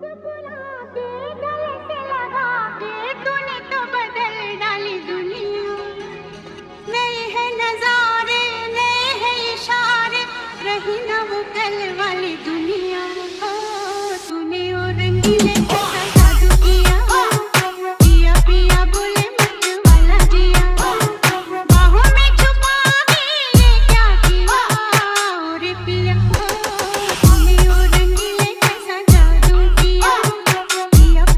मुस्कुरा के गले से लगा के तूने तो बदल डाली दुनिया। नए हैं नजारे, नए हैं इशारे, रही ना वो कल वाली दुनिया। ओ तूने और रंगीले